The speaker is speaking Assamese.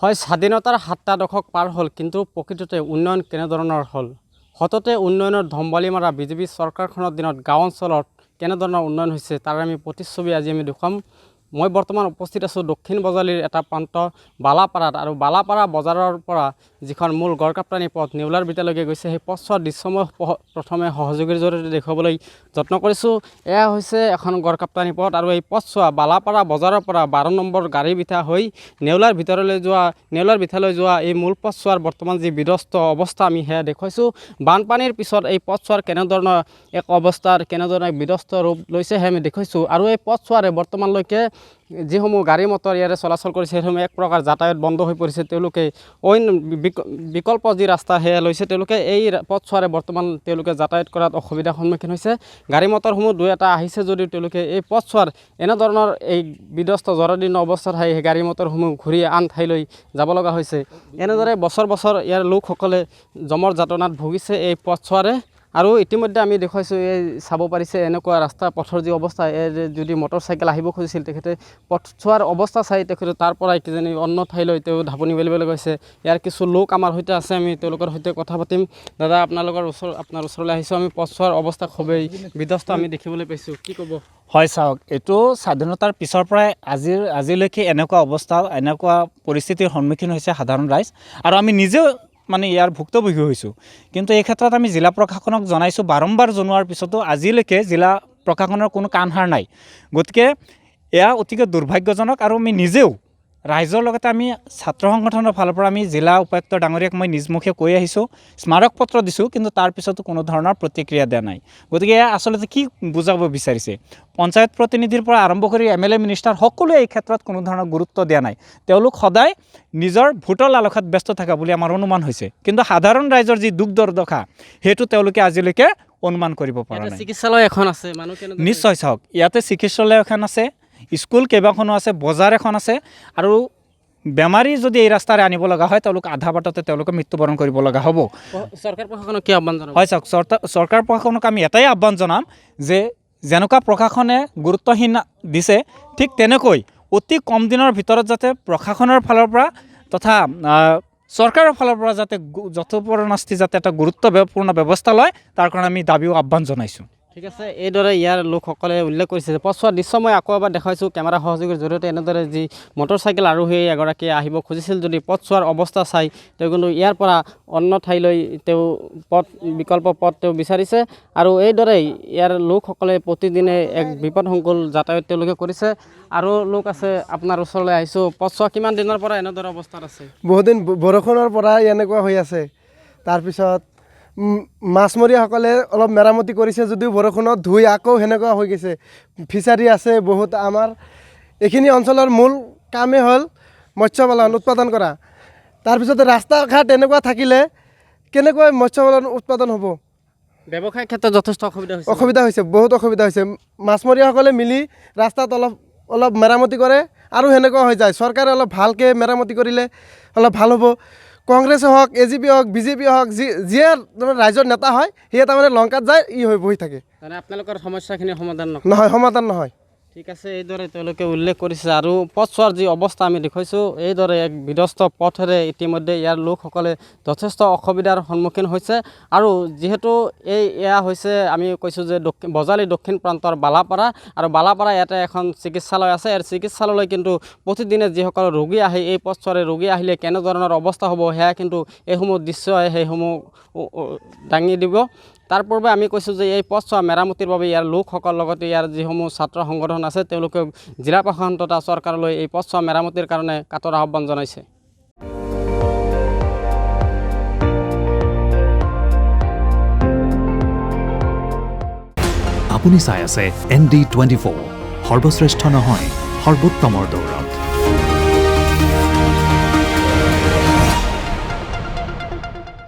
হয় স্বাধীনতাৰ ৭টা দশক পাৰ হ'ল, কিন্তু প্ৰকৃততে উন্নয়ন কেনেধৰণৰ হ'ল? সততে উন্নয়নৰ ধম্বালি মাৰা বিজেপি চৰকাৰখনৰ দিনত গাঁও অঞ্চলত কেনেধৰণৰ উন্নয়ন হৈছে তাৰ আমি প্ৰতিচ্ছবি আজি আমি দেখুৱাম। মই বৰ্তমান উপস্থিত আছোঁ দক্ষিণ বজালীৰ এটা প্ৰান্ত বালাপাৰাত, আৰু বালাপাৰা বজাৰৰ পৰা যিখন মূল গড়কাপ্তানি পথ নেউলাৰ বিটালৈকে গৈছে, সেই পথছোৱাৰ দৃশ্যময় প্ৰথমে সহযোগীৰ জৰিয়তে দেখুৱাবলৈ যত্ন কৰিছোঁ। এয়া হৈছে এখন গড়কাপ্তানি পথ, আৰু এই পথছোৱা বালাপাৰা বজাৰৰ পৰা 12 নম্বৰ গাড়ী বিঠা হৈ নেউলাৰ ভিতৰলৈ যোৱা এই মূল পথছোৱাৰ বৰ্তমান যি বিধ্বস্ত অৱস্থা আমি সেয়া দেখুৱাইছোঁ। বানপানীৰ পিছত এই পথছোৱাৰ কেনেধৰণৰ এক অৱস্থাৰ কেনেধৰণে বিধ্বস্ত ৰূপ লৈছে সেয়া আমি দেখুৱাইছোঁ। আৰু এই পথছোৱাৰে বৰ্তমানলৈকে যিসমূহ গাড়ী মটৰ ইয়াৰে চলাচল কৰিছে সেইসমূহ এক প্ৰকাৰ যাতায়াত বন্ধ হৈ পৰিছে। তেওঁলোকে অইন বিকল্প যি ৰাস্তা সেয়া লৈছে, তেওঁলোকে এই পথছোৱাৰে বৰ্তমান তেওঁলোকে যাতায়াত কৰাত অসুবিধাৰ সন্মুখীন হৈছে। গাড়ী মটৰসমূহ দুই এটা আহিছে যদিও তেওঁলোকে এই পথছোৱাৰ এনেধৰণৰ এই বিধ্বস্ত জৰাজীৰ্ণ অৱস্থাত সেই গাড়ী মটৰসমূহ ঘূৰি আন ঠাইলৈ যাব লগা হৈছে। এনেদৰে বছৰ বছৰ ইয়াৰ লোকসকলে জমৰ যাতনাত ভুগিছে এই পথছোৱাৰে। আৰু ইতিমধ্যে আমি দেখুৱাইছোঁ, এই চাব পাৰিছে এনেকুৱা ৰাস্তা পথৰ যি অৱস্থা, যদি মটৰ চাইকেল আহিব খুজিছিল তেখেতে পথছোৱাৰ অৱস্থা চাই তেখেতে তাৰ পৰাই কিজানি অন্য ঠাইলৈ তেওঁ ঢাপনি মেলিবলৈ গৈছে। ইয়াৰ কিছু লোক আমাৰ সৈতে আছে, আমি তেওঁলোকৰ সৈতে কথা পাতিম। দাদা, আপোনাৰ ওচৰলৈ আহিছোঁ। আমি পথছোৱাৰ অৱস্থা খুবেই বিধ্বস্ত আমি দেখিবলৈ পাইছোঁ, কি ক'ব? হয়, চাওক, এইটো স্বাধীনতাৰ পিছৰ পৰাই আজিলৈকে এনেকুৱা অৱস্থা, এনেকুৱা পৰিস্থিতিৰ সন্মুখীন হৈছে সাধাৰণ ৰাইজ, আৰু আমি নিজেও ইয়াৰ ভুক্তভোগী হৈছোঁ। কিন্তু এই ক্ষেত্ৰত আমি জিলা প্ৰশাসনক জনাইছোঁ, বাৰম্বাৰ জনোৱাৰ পিছতো আজিলৈকে জিলা প্ৰশাসনৰ কোনো কাণসাৰ নাই। গতিকে এয়া অতিকে দুৰ্ভাগ্যজনক, আৰু আমি নিজেও ৰাইজৰ লগতে আমি ছাত্ৰ সংগঠনৰ ফালৰ পৰা আমি জিলা উপায়ুক্ত ডাঙৰীয়াক মই নিজমুখে কৈ আহিছোঁ, স্মাৰক পত্ৰ দিছোঁ, কিন্তু তাৰ পিছতো কোনো ধৰণৰ প্ৰতিক্ৰিয়া দিয়া নাই। গতিকে এয়া আচলতে কি বুজাব বিচাৰিছে? পঞ্চায়ত প্ৰতিনিধিৰ পৰা আৰম্ভ কৰি MLA মিনিষ্টাৰ সকলোৱে এই ক্ষেত্ৰত কোনো ধৰণৰ গুৰুত্ব দিয়া নাই। তেওঁলোক সদায় নিজৰ ভোটৰ লালসাত ব্যস্ত থকা বুলি আমাৰ অনুমান হৈছে, কিন্তু সাধাৰণ ৰাইজৰ যি দুখ দুৰ্দশা সেইটো তেওঁলোকে আজিলৈকে অনুমান কৰিব পৰা নাই। চিকিৎসালয় এখন আছে, নিশ্চয় চাওক, ইয়াতে চিকিৎসালয় এখন আছে, স্কুল কেইবাখনো আছে, বজাৰ এখন আছে, আৰু বেমাৰী যদি এই ৰাস্তাৰে আনিব লগা হয় তেওঁলোক আধা বাটতে তেওঁলোকে মৃত্যুবৰণ কৰিব লগা হ'ব। চৰকাৰ প্ৰশাসনক কি আহ্বান জনাব? হয়, চাওক, চৰকাৰ প্ৰশাসনক আমি এটাই আহ্বান জনাম যে যেনেকুৱা প্ৰশাসনে গুৰুত্বহীন দিছে, ঠিক তেনেকৈ অতি কম দিনৰ ভিতৰত যাতে প্ৰশাসনৰ ফালৰ পৰা তথা চৰকাৰৰ ফালৰ পৰা যাতে যথোপৰিমাণে যাতে এটা গুৰুত্বপূৰ্ণ ব্যৱস্থা লয়, তাৰ কাৰণে আমি দাবীও আহ্বান জনাইছোঁ। ঠিক আছে, এইদৰে ইয়াৰ লোকসকলে উল্লেখ কৰিছে যে পথছোৱাৰ দৃশ্য মই আকৌ এবাৰ দেখুৱাইছোঁ কেমেৰা সহযোগীৰ জৰিয়তে। এনেদৰে যি মটৰচাইকেল আৰোহী এগৰাকীয়ে আহিব খুজিছিল, যদি পথছোৱাৰ অৱস্থা চাই তেওঁ কিন্তু ইয়াৰ পৰা অন্য ঠাইলৈ তেওঁ বিকল্প পথ তেওঁ বিচাৰিছে। আৰু এইদৰেই ইয়াৰ লোকসকলে প্ৰতিদিনে এক বিপদসংকুল যাতায়াত তেওঁলোকে কৰিছে। আৰু লোক আছে, আপোনাৰ ওচৰলৈ আহিছোঁ। পথছোৱা কিমান দিনৰ পৰা এনেদৰে অৱস্থাত আছে? বহুদিন বৰষুণৰ পৰা এনেকুৱা হৈ আছে। তাৰপিছত মাছমৰীয়াসকলে অলপ মেৰামতি কৰিছে যদিও বৰষুণত ধুই আকৌ সেনেকুৱা হৈ গৈছে। ফিচাৰী আছে বহুত। আমাৰ এইখিনি অঞ্চলৰ মূল কামেই হ'ল মৎস্য পালন উৎপাদন কৰা। তাৰপিছতে ৰাস্তা ঘাট এনেকুৱা থাকিলে কেনেকৈ মৎস্য পালন উৎপাদন হ'ব? ব্যৱসায়ৰ ক্ষেত্ৰত যথেষ্ট অসুবিধা হৈছে, বহুত অসুবিধা হৈছে। মাছমৰীয়াসকলে মিলি ৰাস্তাত অলপ মেৰামতি কৰে আৰু সেনেকুৱা হৈ যায়। চৰকাৰে অলপ ভালকৈ মেৰামতি কৰিলে অলপ ভাল হ'ব। কংগ্ৰেছে হওক, AGP হওক, BJP হওক, যিয়ে ৰাইজৰ নেতা হয় সিয়ে তাৰমানে লংকাত যায় হৈ বহি থাকে। আপোনালোকৰ সমস্যাখিনি সমাধান নহয়, সমাধান নহয়। ঠিক আছে, এইদৰে তেওঁলোকে উল্লেখ কৰিছে। আৰু পথছোৱাৰ যি অৱস্থা আমি দেখুৱাইছোঁ, এইদৰে এক বিধ্বস্ত পথেৰে ইতিমধ্যে ইয়াৰ লোকসকলে যথেষ্ট অসুবিধাৰ সন্মুখীন হৈছে। আৰু যিহেতু এয়া হৈছে, আমি কৈছোঁ যে বজালী দক্ষিণ প্ৰান্তৰ বালাপাৰা, আৰু বালাপাৰা ইয়াতে এখন চিকিৎসালয় আছে। এই চিকিৎসালয়লৈ কিন্তু প্ৰতিদিনে যিসকল ৰোগী আহে, এই পথছোৱাৰে ৰোগী আহিলে কেনেধৰণৰ অৱস্থা হ'ব সেয়া কিন্তু এইসমূহ দৃশ্যই সেইসমূহ দাঙি দিব। তাৰ পূৰ্বে আমি কৈছোঁ যে এই পথছোৱা মেৰামতিৰ বাবে ইয়াৰ লোকসকলৰ লগতে ইয়াৰ যিসমূহ ছাত্ৰ সংগঠন আছে তেওঁলোকে জিলা প্ৰশাসন তথা চৰকাৰলৈ এই পথছোৱা মেৰামতিৰ কাৰণে কাটৰ আহ্বান জনাইছে। আপুনি চাই আছে ND24, সৰ্বশ্ৰেষ্ঠ নহয়, সৰ্বোত্তমৰ দৌৰ।